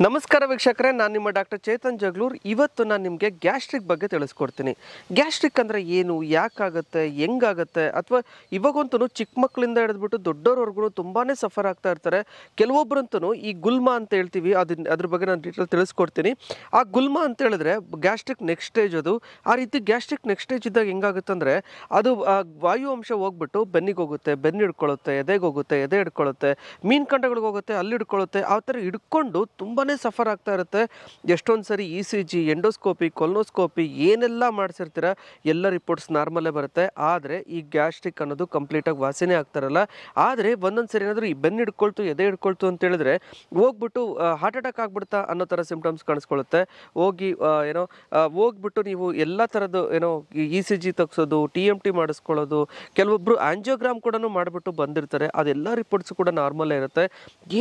ನಮಸ್ಕಾರ ವೀಕ್ಷಕರೇ, ನಾನು ನಿಮ್ಮ ಡಾಕ್ಟರ್ ಚೇತನ್ ಜಗಳೂರ್. ಇವತ್ತು ನಾನು ನಿಮಗೆ ಗ್ಯಾಸ್ಟ್ರಿಕ್ ಬಗ್ಗೆ ತಿಳಿಸ್ಕೊಡ್ತೀನಿ. ಗ್ಯಾಸ್ಟ್ರಿಕ್ ಅಂದರೆ ಏನು, ಯಾಕಾಗುತ್ತೆ, ಹೆಂಗಾಗುತ್ತೆ, ಅಥವಾ ಇವಾಗಂತೂ ಚಿಕ್ಕ ಮಕ್ಕಳಿಂದ ಹಿಡಿದ್ಬಿಟ್ಟು ದೊಡ್ಡೋರ್ವರೆಗೂ ತುಂಬಾ ಸಫರ್ ಆಗ್ತಾ ಇರ್ತಾರೆ. ಕೆಲವೊಬ್ಬರಂತೂ ಈ ಗುಲ್ಮ ಅಂತ ಹೇಳ್ತೀವಿ, ಅದ್ರ ಬಗ್ಗೆ ನಾನು ಡೀಟೇಲ್ ತಿಳಿಸ್ಕೊಡ್ತೀನಿ. ಆ ಗುಲ್ಮ ಅಂತ ಹೇಳಿದ್ರೆ ಗ್ಯಾಸ್ಟ್ರಿಕ್ ನೆಕ್ಸ್ಟ್ ಸ್ಟೇಜ್. ಅದು ಆ ರೀತಿ ಗ್ಯಾಸ್ಟ್ರಿಕ್ ನೆಕ್ಸ್ಟ್ ಸ್ಟೇಜ್ ಇದ್ದಾಗ ಹೆಂಗಾಗುತ್ತೆ ಅಂದರೆ, ಅದು ವಾಯು ಅಂಶ ಹೋಗ್ಬಿಟ್ಟು ಬೆನ್ನಿಗೆ ಹೋಗುತ್ತೆ, ಬೆನ್ನು ಹಿಡ್ಕೊಳ್ಳುತ್ತೆ, ಎದೆಗೆ ಹೋಗುತ್ತೆ, ಎದೆ ಹಿಡ್ಕೊಳ್ಳುತ್ತೆ, ಮೀನು ಕಂಡಗಳಿಗೆ ಹೋಗುತ್ತೆ, ಅಲ್ಲಿ ಹಿಡ್ಕೊಳ್ಳುತ್ತೆ. ಆ ಥರ ಹಿಡ್ಕೊಂಡು ತುಂಬಾ ಸಫರ್ ಆಗ್ತಾ ಇರುತ್ತೆ. ಎಷ್ಟೊಂದು ಸರಿ ECG, ಎಂಡೋಸ್ಕೋಪಿ, ಕೊಲೊನೋಸ್ಕೋಪಿ ಏನೆಲ್ಲ ಮಾಡಿಸಿರ್ತೀರ, ಎಲ್ಲ ರಿಪೋರ್ಟ್ಸ್ ನಾರ್ಮಲ್ಲೇ ಬರುತ್ತೆ. ಆದರೆ ಈ ಗ್ಯಾಸ್ಟ್ರಿಕ್ ಅನ್ನೋದು ಕಂಪ್ಲೀಟಾಗಿ ವಾಸಿನೇ ಆಗ್ತಾರಲ್ಲ. ಆದರೆ ಒಂದೊಂದು ಸರಿ ಏನಾದರೂ ಈ ಬೆನ್ನು ಹಿಡ್ಕೊಳ್ತು, ಎದೆ ಹಿಡ್ಕೊಳ್ತು ಅಂತ ಹೇಳಿದ್ರೆ ಹೋಗ್ಬಿಟ್ಟು ಹಾರ್ಟ್ ಅಟ್ಯಾಕ್ ಆಗ್ಬಿಡ್ತಾ ಅನ್ನೋ ಥರ ಸಿಂಪ್ಟಮ್ಸ್ ಕಾಣಿಸ್ಕೊಳ್ಳುತ್ತೆ. ಹೋಗ್ಬಿಟ್ಟು ನೀವು ಎಲ್ಲ ಥರದ್ದು ECG ತೆಗ್ಸೋದು, TMT ಮಾಡಿಸ್ಕೊಳ್ಳೋದು, ಕೆಲವೊಬ್ಬರು ಆಂಜಿಯೋಗ್ರಾಮ್ ಕೂಡ ಮಾಡಿಬಿಟ್ಟು ಬಂದಿರ್ತಾರೆ. ಅದೆಲ್ಲ ರಿಪೋರ್ಟ್ಸ್ ಕೂಡ ನಾರ್ಮಲ್ಲೇ ಇರುತ್ತೆ.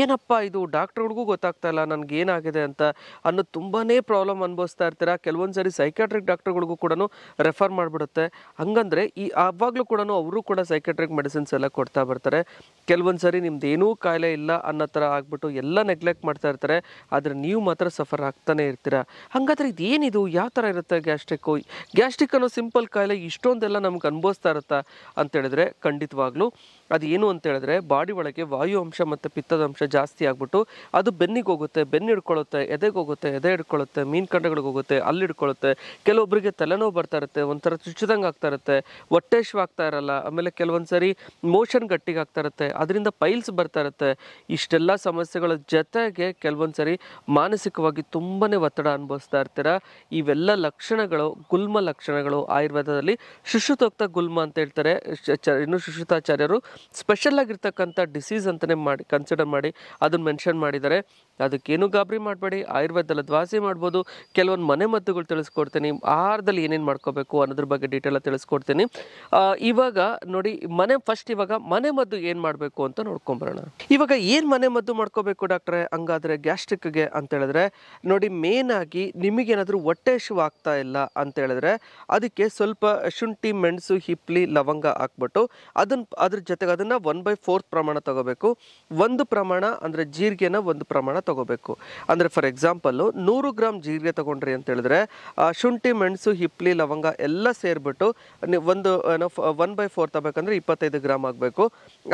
ಏನಪ್ಪ ಇದು, ಡಾಕ್ಟ್ರುಗಳಿಗೂ ಗೊತ್ತಾಗ್ತಾ ಇಲ್ಲ ನನಗೆ ಏನಾಗಿದೆ ಅಂತ ಅನ್ನೋದು ತುಂಬಾ ಪ್ರಾಬ್ಲಮ್ ಅನುಭವಿಸ್ತಾ ಇರ್ತೀರ. ಕೆಲವೊಂದು ಸರಿ ಸೈಕ್ಯಾಟ್ರಿಕ್ ಡಾಕ್ಟರ್ಗಳಿಗೂ ಕೂಡ ರೆಫರ್ ಮಾಡಿಬಿಡುತ್ತೆ. ಹಂಗಂದ್ರೆ ಆವಾಗಲೂ ಕೂಡ ಅವರು ಕೂಡ ಸೈಕ್ಯಾಟ್ರಿಕ್ ಮೆಡಿಸಿನ್ಸ್ ಎಲ್ಲ ಕೊಡ್ತಾ ಬರ್ತಾರೆ. ಕೆಲವೊಂದು ಸರಿ ನಿಮ್ದು ಏನೂ ಕಾಯಿಲೆ ಇಲ್ಲ ಅನ್ನೋ ಥರ ಆಗ್ಬಿಟ್ಟು ಎಲ್ಲ ನೆಗ್ಲೆಕ್ಟ್ ಮಾಡ್ತಾ ಇರ್ತಾರೆ. ಆದರೆ ನೀವು ಮಾತ್ರ ಸಫರ್ ಆಗ್ತಾನೆ ಇರ್ತೀರ. ಹಾಗಾದ್ರೆ ಇದೇನಿದು, ಯಾವ ಥರ ಇರುತ್ತೆ ಗ್ಯಾಸ್ಟ್ರಿಕ್ ಅನ್ನೋ ಸಿಂಪಲ್ ಕಾಯಿಲೆ ಇಷ್ಟೊಂದೆಲ್ಲ ನಮ್ಗೆ ಅನುಭವಿಸ್ತಾ ಇರುತ್ತಾ ಅಂತ ಹೇಳಿದ್ರೆ ಖಂಡಿತವಾಗ್ಲೂ ಅದು ಏನು ಅಂತ ಹೇಳಿದ್ರೆ, ಬಾಡಿ ಒಳಗೆ ವಾಯು ಅಂಶ ಮತ್ತು ಪಿತ್ತದ ಅಂಶ ಜಾಸ್ತಿ ಆಗ್ಬಿಟ್ಟು ಅದು ಬೆನ್ನಿಗೆ ಹೋಗುತ್ತೆ, ಬೆನ್ನು ಹಿಡ್ಕೊಳ್ಳುತ್ತೆ, ಎದೆಗೆ ಹೋಗುತ್ತೆ, ಎದೆ ಹಿಡ್ಕೊಳ್ಳುತ್ತೆ, ಮೀನು ಕಂಡಗಳಿಗೆ ಹೋಗುತ್ತೆ, ಅಲ್ಲಿ ಹಿಡ್ಕೊಳ್ಳುತ್ತೆ. ಕೆಲವೊಬ್ಬರಿಗೆ ತಲೆನೋವು ಬರ್ತಾ ಇರುತ್ತೆ, ಒಂಥರ ಚುಚ್ಚಿದಂಗೆ ಆಗ್ತಾ ಇರುತ್ತೆ, ಹೊಟ್ಟೆ ಹಸಿವು ಆಗ್ತಾ ಇರಲ್ಲ. ಆಮೇಲೆ ಕೆಲವೊಂದು ಸರಿ ಮೋಷನ್ ಗಟ್ಟಿಗೆ ಆಗ್ತಾ ಇರುತ್ತೆ, ಅದರಿಂದ ಪೈಲ್ಸ್ ಬರ್ತಾ ಇರುತ್ತೆ. ಇಷ್ಟೆಲ್ಲ ಸಮಸ್ಯೆಗಳ ಜೊತೆಗೆ ಕೆಲವೊಂದು ಸರಿ ಮಾನಸಿಕವಾಗಿ ತುಂಬಾ ಒತ್ತಡ ಅನುಭವಿಸ್ತಾ ಇರ್ತೀರ. ಇವೆಲ್ಲ ಲಕ್ಷಣಗಳು ಗುಲ್ಮ ಲಕ್ಷಣಗಳು. ಆಯುರ್ವೇದದಲ್ಲಿ ಶುಶ್ರುತೋಕ್ತ ಗುಲ್ಮ ಅಂತ ಹೇಳ್ತಾರೆ. ಇನ್ನು ಶುಶ್ರುತಾಚಾರ್ಯರು ಸ್ಪೆಷಲ್ ಆಗಿರ್ತಕ್ಕಂಥ ಡಿಸೀಸ್ ಅಂತಲೇ ಕನ್ಸಿಡರ್ ಮಾಡಿ ಅದನ್ನು ಮೆನ್ಷನ್ ಮಾಡಿದ್ದಾರೆ. ಅದಕ್ಕೇನು ಗಾಬರಿ ಮಾಡಬೇಡಿ, ಆಯುರ್ವೇದದಲ್ಲಿ ದ್ವಾಸಿ ಮಾಡ್ಬೋದು. ಕೆಲವೊಂದು ಮನೆ ಮದ್ದುಗಳು ತಿಳಿಸ್ಕೊಡ್ತೀನಿ, ಆಹಾರದಲ್ಲಿ ಏನೇನು ಮಾಡ್ಕೋಬೇಕು ಅನ್ನೋದ್ರ ಬಗ್ಗೆ ಡೀಟೇಲ್ ತಿಳಿಸ್ಕೊಡ್ತೀನಿ. ಇವಾಗ ನೋಡಿ, ಇವಾಗ ಮನೆ ಮದ್ದು ಏನು ಮಾಡಬೇಕು ಅಂತ ನೋಡ್ಕೊಂಬರೋಣ. ಇವಾಗ ಏನು ಮನೆ ಮದ್ದು ಮಾಡ್ಕೋಬೇಕು ಡಾಕ್ಟ್ರೆ ಹಂಗಾದ್ರೆ ಗ್ಯಾಸ್ಟ್ರಿಕ್ಗೆ ಅಂತ ಹೇಳಿದ್ರೆ, ನೋಡಿ ಮೇನ್ ಆಗಿ ನಿಮಗೇನಾದರೂ ಹೊಟ್ಟೆ ಹಸಿವು ಆಗ್ತಾ ಇಲ್ಲ ಅಂತ ಹೇಳಿದ್ರೆ ಅದಕ್ಕೆ ಸ್ವಲ್ಪ ಶುಂಠಿ, ಮೆಣಸು, ಹಿಪ್ಲಿ, ಲವಂಗ ಹಾಕ್ಬಿಟ್ಟು ಅದ್ರ ಜೊತೆಗೆ ಅದನ್ನು 1/4 ಪ್ರಮಾಣ ತಗೋಬೇಕು. ಒಂದು ಪ್ರಮಾಣ ಅಂದರೆ ಜೀರಿಗೆನ ಒಂದು ಪ್ರಮಾಣ ತಗೋಬೇಕು. ಅಂದರೆ ಫಾರ್ ಎಕ್ಸಾಂಪಲ್ಲು 100 ಗ್ರಾಮ್ ಜೀರಿಗೆ ತಗೊಂಡ್ರಿ ಅಂತ ಹೇಳಿದ್ರೆ ಶುಂಠಿ, ಮೆಣಸು, ಹಿಪ್ಲಿ, ಲವಂಗ ಎಲ್ಲ ಸೇರಿಬಿಟ್ಟು ಒಂದು 1/4 ತಗೋಬೇಕಂದ್ರೆ 25 ಗ್ರಾಮ್ ಆಗಬೇಕು.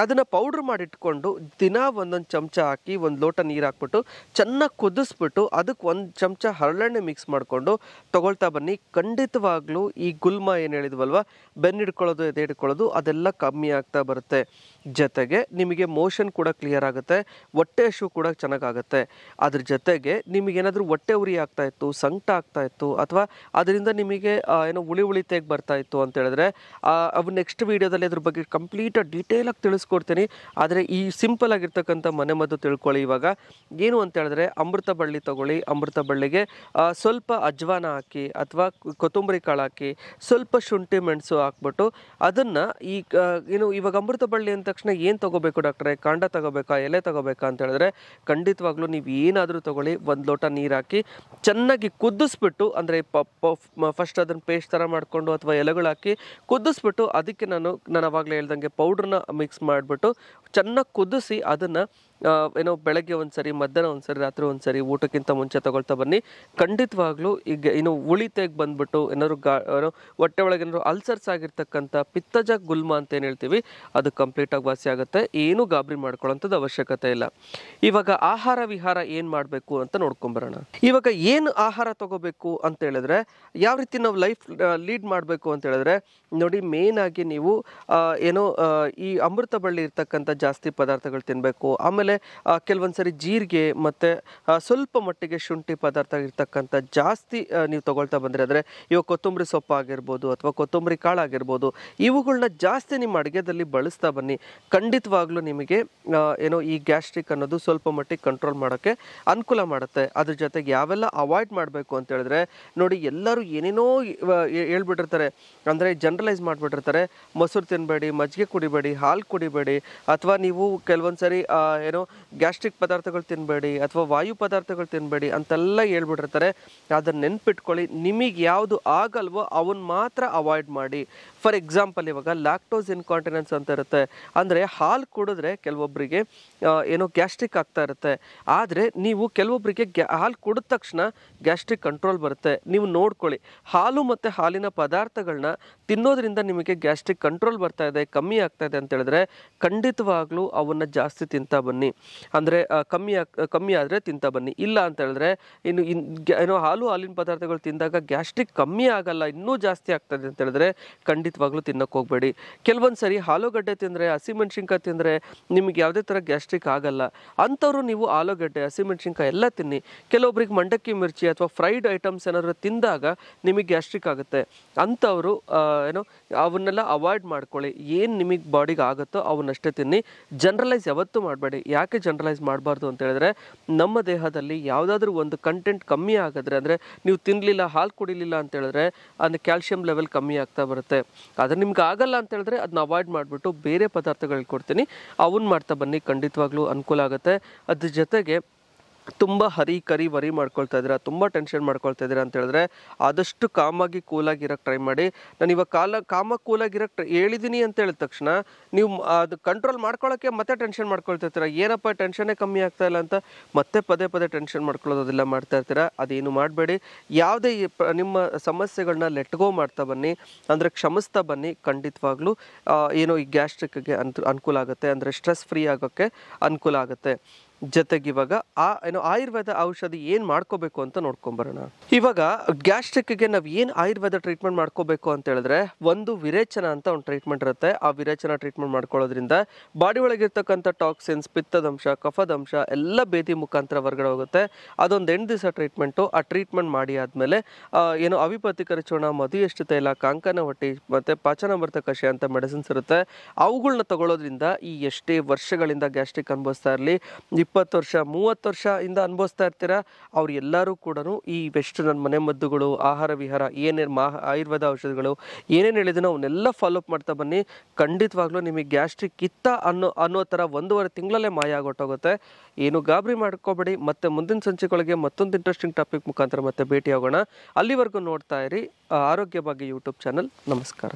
ಅದನ್ನು ಪೌಡ್ರ್ ಮಾಡಿಟ್ಕೊಂಡು ದಿನ ಒಂದೊಂದು ಚಮಚ ಹಾಕಿ ಒಂದು ಲೋಟ ನೀರು ಹಾಕ್ಬಿಟ್ಟು ಚೆನ್ನಾಗಿ ಕುದಿಸ್ಬಿಟ್ಟು ಅದಕ್ಕೆ 1 ಚಮಚ ಹರಳೆಣ್ಣೆ ಮಿಕ್ಸ್ ಮಾಡಿಕೊಂಡು ತಗೊಳ್ತಾ ಬನ್ನಿ. ಖಂಡಿತವಾಗ್ಲೂ ಈ ಗುಲ್ಮ ಏನು ಹೇಳಿದ್ವಲ್ವ, ಬೆನ್ನು ಹಿಡ್ಕೊಳ್ಳೋದು, ಎದೆ ಹಿಡ್ಕೊಳ್ಳೋದು ಅದೆಲ್ಲ ಕಮ್ಮಿ ಆಗ್ತಾ ಬರುತ್ತೆ. ಜೊತೆಗೆ ನಿಮಗೆ ಮೋಷನ್ ಕೂಡ ಕ್ಲಿಯರ್ ಆಗುತ್ತೆ, ಹೊಟ್ಟೆ ಹಸಿವು ಕೂಡ ಚೆನ್ನಾಗಾಗುತ್ತೆ. ಅದ್ರ ಜೊತೆಗೆ ನಿಮಗೇನಾದರೂ ಹೊಟ್ಟೆ ಉರಿ ಆಗ್ತಾ ಇತ್ತು, ಸಂಕಟ ಆಗ್ತಾ ಇತ್ತು, ಅಥವಾ ಅದರಿಂದ ನಿಮಗೆ ಉಳಿ ತೇಗ್ ಬರ್ತಾ ಇತ್ತು ಅಂತ ಹೇಳಿದ್ರೆ ಅವು ನೆಕ್ಸ್ಟ್ ವೀಡಿಯೋದಲ್ಲಿ ಅದ್ರ ಬಗ್ಗೆ ಕಂಪ್ಲೀಟಾಗಿ ಡೀಟೇಲಾಗಿ ತಿಳಿಸ್ಕೊಡ್ತೀನಿ. ಆದರೆ ಈ ಸಿಂಪಲ್ ಆಗಿರ್ತಕ್ಕಂಥ ಮನೆ ಮದ್ದು ತಿಳ್ಕೊಳ್ಳಿ. ಇವಾಗ ಏನು ಅಂತ ಹೇಳಿದ್ರೆ, ಅಮೃತ ಬಳ್ಳಿ ತಗೊಳ್ಳಿ. ಅಮೃತ ಬಳ್ಳಿಗೆ ಸ್ವಲ್ಪ ಅಜ್ವಾನ ಹಾಕಿ ಅಥವಾ ಕೊತ್ತಂಬರಿ ಕಾಳು ಹಾಕಿ ಸ್ವಲ್ಪ ಶುಂಠಿ, ಮೆಣಸು ಹಾಕ್ಬಿಟ್ಟು ಅದನ್ನು ಇವಾಗ ಅಮೃತ ಬಳ್ಳಿ ಅಂದ ತಕ್ಷಣ ಏನು ತಗೋಬೇಕು ಡಾಕ್ಟ್ರೆ, ಕಾಂಡ ತಗೋಬೇಕಾ, ಎಲೆ ತಗೋಬೇಕಾ ಅಂತ ಹೇಳಿದ್ರೆ ಖಂಡಿತವಾಗ್ಲೂ ನೀವು ಏನಾದರೂ ತಗೊಳ್ಳಿ. 1 ಲೋಟ ನೀರು ಹಾಕಿ ಚೆನ್ನಾಗಿ ಕುದಿಸ್ಬಿಟ್ಟು, ಅಂದರೆ ಫಸ್ಟ್ ಅದನ್ನು ಪೇಸ್ಟ್ ಥರ ಮಾಡಿಕೊಂಡು ಅಥವಾ ಎಲೆಗಳು ಹಾಕಿ ಕುದಿಸ್ಬಿಟ್ಟು ಅದಕ್ಕೆ ನಾನು ಅವಾಗಲೇ ಹೇಳ್ದಂಗೆ ಪೌಡ್ರನ್ನ ಮಿಕ್ಸ್ ಮಾಡಿಬಿಟ್ಟು ಚೆನ್ನಾಗಿ ಕುದಿಸಿ ಅದನ್ನು ಬೆಳಗ್ಗೆ ಒಂದ್ಸರಿ, ಮಧ್ಯಾಹ್ನ ಒಂದ್ಸರಿ, ರಾತ್ರಿ ಒಂದ್ಸರಿ, ಊಟಕ್ಕಿಂತ ಮುಂಚೆ ತಗೊಳ್ತಾ ಬನ್ನಿ. ಖಂಡಿತವಾಗ್ಲೂ ಈಗ ಉಳಿತೆಗೆ ಬಂದ್ಬಿಟ್ಟು ಹೊಟ್ಟೆ ಒಳಗೆ ಅಲ್ಸರ್ಸ್ ಆಗಿರ್ತಕ್ಕಂಥ ಪಿತ್ತಜ ಗುಲ್ಮ ಅಂತ ಏನು ಹೇಳ್ತೀವಿ ಅದು ಕಂಪ್ಲೀಟಾಗಿ ವಾಸಿ ಆಗುತ್ತೆ. ಏನೂ ಗಾಬರಿ ಮಾಡ್ಕೊಳ್ಳೋಂಥದ್ದು ಅವಶ್ಯಕತೆ ಇಲ್ಲ. ಇವಾಗ ಆಹಾರ ವಿಹಾರ ಏನು ಮಾಡಬೇಕು ಅಂತ ನೋಡ್ಕೊಂಬರೋಣ. ಇವಾಗ ಏನು ಆಹಾರ ತಗೋಬೇಕು ಅಂತ ಹೇಳಿದ್ರೆ, ಯಾವ ರೀತಿ ನಾವು ಲೈಫ್ ಲೀಡ್ ಮಾಡಬೇಕು ಅಂತ ಹೇಳಿದ್ರೆ, ನೋಡಿ ಮೇನ್ ಆಗಿ ನೀವು ಈ ಅಮೃತ ಬಳ್ಳಿ ಇರ್ತಕ್ಕಂಥ ಜಾಸ್ತಿ ಪದಾರ್ಥಗಳು ತಿನ್ನಬೇಕು. ಆಮೇಲೆ ಕೆಲವೊಂದು ಸರಿ ಜೀರಿಗೆ ಮತ್ತು ಸ್ವಲ್ಪ ಮಟ್ಟಿಗೆ ಶುಂಠಿ ಪದಾರ್ಥ ಇರ್ತಕ್ಕಂಥ ಜಾಸ್ತಿ ನೀವು ತಗೊಳ್ತಾ ಬಂದರೆ, ಅಂದರೆ ಇವಾಗ ಕೊತ್ತಂಬರಿ ಸೊಪ್ಪು ಆಗಿರ್ಬೋದು ಅಥವಾ ಕೊತ್ತಂಬರಿ ಕಾಳು ಆಗಿರ್ಬೋದು, ಇವುಗಳನ್ನ ಜಾಸ್ತಿ ನಿಮ್ಮ ಅಡುಗೆದಲ್ಲಿ ಬಳಸ್ತಾ ಬನ್ನಿ. ಖಂಡಿತವಾಗ್ಲೂ ನಿಮಗೆ ಈ ಗ್ಯಾಸ್ಟ್ರಿಕ್ ಅನ್ನೋದು ಸ್ವಲ್ಪ ಮಟ್ಟಿಗೆ ಕಂಟ್ರೋಲ್ ಮಾಡೋಕ್ಕೆ ಅನುಕೂಲ ಮಾಡುತ್ತೆ. ಅದ್ರ ಜೊತೆಗೆ ಯಾವೆಲ್ಲ ಅವಾಯ್ಡ್ ಮಾಡಬೇಕು ಅಂತ ಹೇಳಿದ್ರೆ, ನೋಡಿ ಎಲ್ಲರೂ ಏನೇನೋ ಹೇಳ್ಬಿಟ್ಟಿರ್ತಾರೆ, ಅಂದರೆ ಜನರಲೈಸ್ ಮಾಡಿಬಿಟ್ಟಿರ್ತಾರೆ. ಮೊಸರು ತಿನ್ನಬೇಡಿ, ಮಜ್ಜಿಗೆ ಕುಡಿಬೇಡಿ, ಹಾಲು ಕುಡಿಬೇಡಿ, ಅಥವಾ ನೀವು ಕೆಲವೊಂದು ಸರಿ ಏನೋ ಗ್ಯಾಸ್ಟ್ರಿಕ್ ಪದಾರ್ಥಗಳು ತಿನ್ನಬೇಡಿ ಅಥವಾ ವಾಯು ಪದಾರ್ಥಗಳು ತಿನ್ನಬೇಡಿ ಅಂತೆಲ್ಲ ಹೇಳ್ಬಿಟ್ಟಿರ್ತಾರೆ. ಅದನ್ನು ನೆನ್ಪಿಟ್ಕೊಳ್ಳಿ, ನಿಮಗೆ ಯಾವುದು ಆಗಲ್ವೋ ಅವನ್ನ ಮಾತ್ರ ಅವಾಯ್ಡ್ ಮಾಡಿ. ಫಾರ್ ಎಕ್ಸಾಂಪಲ್, ಇವಾಗ ಲ್ಯಾಕ್ಟೋಸ್ ಇನ್ಕಾಂಟಿನೆನ್ಸ್ ಅಂತ ಇರುತ್ತೆ. ಅಂದರೆ ಹಾಲು ಕುಡಿದ್ರೆ ಕೆಲವೊಬ್ಬರಿಗೆ ಏನೋ ಗ್ಯಾಸ್ಟ್ರಿಕ್ ಆಗ್ತಾ ಇರುತ್ತೆ. ಆದರೆ ನೀವು ಕೆಲವೊಬ್ಬರಿಗೆ ಹಾಲು ಕುಡಿದ ತಕ್ಷಣ ಗ್ಯಾಸ್ಟ್ರಿಕ್ ಕಂಟ್ರೋಲ್ ಬರುತ್ತೆ. ನೀವು ನೋಡ್ಕೊಳ್ಳಿ, ಹಾಲು ಮತ್ತು ಹಾಲಿನ ಪದಾರ್ಥಗಳನ್ನ ತಿನ್ನೋದ್ರಿಂದ ನಿಮಗೆ ಗ್ಯಾಸ್ಟ್ರಿಕ್ ಕಂಟ್ರೋಲ್ ಬರ್ತಾ ಇದೆ, ಕಮ್ಮಿ ಆಗ್ತಾ ಇದೆ ಅಂತ ಹೇಳಿದ್ರೆ ಖಂಡಿತವಾಗ್ಲೂ ಅವನ್ನ ಜಾಸ್ತಿ ತಿಂತಾ ಬನ್ನಿ. ಅಂದರೆ ಕಮ್ಮಿ ಆದರೆ ತಿಂತಾ ಬನ್ನಿ. ಇಲ್ಲ ಅಂತ ಹೇಳಿದ್ರೆ ಏನೋ ಹಾಲಿನ ಪದಾರ್ಥಗಳು ತಿಂದಾಗ ಗ್ಯಾಸ್ಟ್ರಿಕ್ ಕಮ್ಮಿ ಆಗಲ್ಲ, ಇನ್ನೂ ಜಾಸ್ತಿ ಆಗ್ತದೆ ಅಂತ ಹೇಳಿದ್ರೆ ಖಂಡಿತವಾಗ್ಲೂ ತಿನ್ನಕ್ಕೆ ಹೋಗಬೇಡಿ. ಕೆಲವೊಂದು ಸರಿ ಆಲೂಗಡ್ಡೆ ತಿಂದರೆ, ಹಸಿಮೆಣ್ಸಿನ್ಕಾಯಿ ತಿಂದರೆ ನಿಮ್ಗೆ ಯಾವುದೇ ಥರ ಗ್ಯಾಸ್ಟ್ರಿಕ್ ಆಗಲ್ಲ. ಅಂಥವ್ರು ನೀವು ಆಲೂಗಡ್ಡೆ, ಹಸಿಮೆಣ್ಸಿನ್ಕಾಯಿ ಎಲ್ಲ ತಿನ್ನಿ. ಕೆಲವೊಬ್ರಿಗೆ ಮಂಡಕ್ಕಿ ಮಿರ್ಚಿ ಅಥವಾ ಫ್ರೈಡ್ ಐಟಮ್ಸ್ ಏನಾದರೂ ತಿಂದಾಗ ನಿಮಗೆ ಗ್ಯಾಸ್ಟ್ರಿಕ್ ಆಗುತ್ತೆ. ಅಂಥವರು ಏನೋ ಅವನ್ನೆಲ್ಲ ಅವಾಯ್ಡ್ ಮಾಡ್ಕೊಳ್ಳಿ. ಏನು ನಿಮಗೆ ಬಾಡಿಗೆ ಆಗುತ್ತೋ ಅವನ್ನಷ್ಟೇ ತಿನ್ನಿ. ಜನರಲೈಸ್ ಯಾವತ್ತೂ ಮಾಡಬೇಡಿ. ಯಾಕೆ ಜನರಲೈಸ್ ಮಾಡಬಾರ್ದು ಅಂತ ಹೇಳಿದ್ರೆ, ನಮ್ಮ ದೇಹದಲ್ಲಿ ಯಾವುದಾದ್ರೂ ಒಂದು ಕಂಟೆಂಟ್ ಕಮ್ಮಿ ಆಗಿದ್ರೆ, ಅಂದರೆ ನೀವು ತಿನ್ನಲಿಲ್ಲ, ಹಾಲು ಕುಡಿಲಿಲ್ಲ ಅಂತ ಹೇಳಿದ್ರೆ ಅಂದರೆ ಕ್ಯಾಲ್ಶಿಯಂ ಲೆವೆಲ್ ಕಮ್ಮಿ ಆಗ್ತಾ ಬರುತ್ತೆ. ಆದರೆ ನಿಮ್ಗೆ ಆಗಲ್ಲ ಅಂತ ಹೇಳಿದ್ರೆ ಅದನ್ನ ಅವಾಯ್ಡ್ ಮಾಡಿಬಿಟ್ಟು ಬೇರೆ ಪದಾರ್ಥಗಳು ಕೊಡ್ತೀನಿ, ಅವನ್ನ ಮಾಡ್ತಾ ಬನ್ನಿ. ಖಂಡಿತವಾಗ್ಲೂ ಅನುಕೂಲ ಆಗುತ್ತೆ. ಅದ್ರ ಜೊತೆಗೆ ತುಂಬ ವರಿ ಮಾಡ್ಕೊಳ್ತಾ ಇದ್ದೀರಾ, ತುಂಬ ಟೆನ್ಷನ್ ಮಾಡ್ಕೊಳ್ತಾ ಇದ್ದೀರಾ ಅಂತ ಹೇಳಿದ್ರೆ ಆದಷ್ಟು ಕಾಮಾಗಿ ಕೂಲಾಗಿರೋಕ್ಕೆ ಟ್ರೈ ಮಾಡಿ. ನಾನು ಇವಾಗ ಕೂಲಾಗಿರೋಕ್ಕೆ ಹೇಳಿದ್ದೀನಿ ಅಂತ ಹೇಳಿದ ತಕ್ಷಣ ನೀವು ಅದು ಕಂಟ್ರೋಲ್ ಮಾಡ್ಕೊಳ್ಳೋಕ್ಕೆ ಮತ್ತೆ ಟೆನ್ಷನ್ ಮಾಡ್ಕೊಳ್ತಾ ಇರ್ತೀರ. ಏನಪ್ಪ ಟೆನ್ಷನ್ನೇ ಕಮ್ಮಿ ಆಗ್ತಾ ಇಲ್ಲ ಅಂತ ಮತ್ತೆ ಪದೇ ಟೆನ್ಷನ್ ಮಾಡ್ಕೊಳ್ಳೋದೆಲ್ಲ ಮಾಡ್ತಾ ಇರ್ತೀರ. ಅದೇನು ಮಾಡಬೇಡಿ. ಯಾವುದೇ ನಿಮ್ಮ ಸಮಸ್ಯೆಗಳನ್ನ ಲೆಟ್ಗೋ ಮಾಡ್ತಾ ಬನ್ನಿ, ಅಂದರೆ ಕ್ಷಮಿಸ್ತಾ ಬನ್ನಿ. ಖಂಡಿತವಾಗ್ಲೂ ಏನೋ ಈ ಗ್ಯಾಸ್ಟ್ರಿಕ್ಗೆ ಅನುಕೂಲ ಆಗುತ್ತೆ, ಅಂದರೆ ಸ್ಟ್ರೆಸ್ ಫ್ರೀ ಆಗೋಕ್ಕೆ ಅನುಕೂಲ ಆಗುತ್ತೆ. ಜೊತೆಗೆ ಇವಾಗ ಆಯುರ್ವೇದ ಔಷಧಿ ಏನು ಮಾಡ್ಕೋಬೇಕು ಅಂತ ನೋಡ್ಕೊಂಬರೋಣ. ಇವಾಗ ಗ್ಯಾಸ್ಟ್ರಿಕ್ಗೆ ನಾವು ಏನು ಆಯುರ್ವೇದ ಟ್ರೀಟ್ಮೆಂಟ್ ಮಾಡ್ಕೋಬೇಕು ಅಂತ ಹೇಳಿದ್ರೆ, ಒಂದು ವಿರೇಚನ ಅಂತ ಒಂದು ಟ್ರೀಟ್ಮೆಂಟ್ ಇರುತ್ತೆ. ಆ ವಿರೇಚನ ಟ್ರೀಟ್ಮೆಂಟ್ ಮಾಡ್ಕೊಳ್ಳೋದ್ರಿಂದ ಬಾಡಿ ಒಳಗಿರ್ತಕ್ಕಂಥ ಟಾಕ್ಸಿನ್ಸ್, ಪಿತ್ತದಂಶ, ಕಫದಂಶ ಎಲ್ಲ ಬೇದಿ ಮುಖಾಂತರ ಹೊರಗಡೆ ಹೋಗುತ್ತೆ. ಅದೊಂದು 8 ದಿವಸ ಟ್ರೀಟ್ಮೆಂಟು. ಆ ಟ್ರೀಟ್ಮೆಂಟ್ ಮಾಡಿ ಆದಮೇಲೆ ಅವಿಪತ್ತಿಕರ ಚೂರ್ಣ, ಮಧುಯಷ್ಟು ತೈಲ, ಕಾಂಕನ ಹೊಟ್ಟಿ ಮತ್ತು ಪಾಚನಾಮೃತ ಕಷಾಯ ಅಂತ ಮೆಡಿಸಿನ್ಸ್ ಇರುತ್ತೆ. ಅವುಗಳನ್ನ ತಗೊಳ್ಳೋದ್ರಿಂದ ಈ ಎಷ್ಟೇ ವರ್ಷಗಳಿಂದ ಗ್ಯಾಸ್ಟ್ರಿಕ್ ಅನುಭವಿಸ್ತಾ ಇರಲಿ, 20 ವರ್ಷ 30 ವರ್ಷ ಇಂದ ಅನುಭವಿಸ್ತಾ ಇರ್ತೀರಾ, ಅವ್ರು ಎಲ್ಲರೂ ಕೂಡ ಈ ಬೆಸ್ಟ್ ನನ್ನ ಮನೆ ಮದ್ದುಗಳು, ಆಹಾರ ವಿಹಾರ, ಏನೇನು ಆಯುರ್ವೇದ ಔಷಧಿಗಳು ಏನೇನು ಹೇಳಿದನೋ ಅವನ್ನೆಲ್ಲ ಫಾಲೋಅಪ್ ಮಾಡ್ತಾ ಬನ್ನಿ. ಖಂಡಿತವಾಗ್ಲೂ ನಿಮಗೆ ಗ್ಯಾಸ್ಟ್ರಿಕ್ ಇತ್ತ ಅನ್ನೋ ಥರ 1.5 ತಿಂಗಳಲ್ಲೇ ಮಾಯ ಆಗೋಟೋಗುತ್ತೆ. ಏನು ಗಾಬರಿ ಮಾಡ್ಕೋಬೇಡಿ. ಮತ್ತೆ ಮುಂದಿನ ಸಂಚಿಕೆಗಳಿಗೆ ಮತ್ತೊಂದು ಇಂಟ್ರೆಸ್ಟಿಂಗ್ ಟಾಪಿಕ್ ಮುಖಾಂತರ ಮತ್ತೆ ಭೇಟಿ ಆಗೋಣ. ಅಲ್ಲಿವರೆಗೂ ನೋಡ್ತಾ ಇರಿ ಆರೋಗ್ಯ ಭಾಗ್ಯ ಯೂಟ್ಯೂಬ್ ಚಾನಲ್. ನಮಸ್ಕಾರ.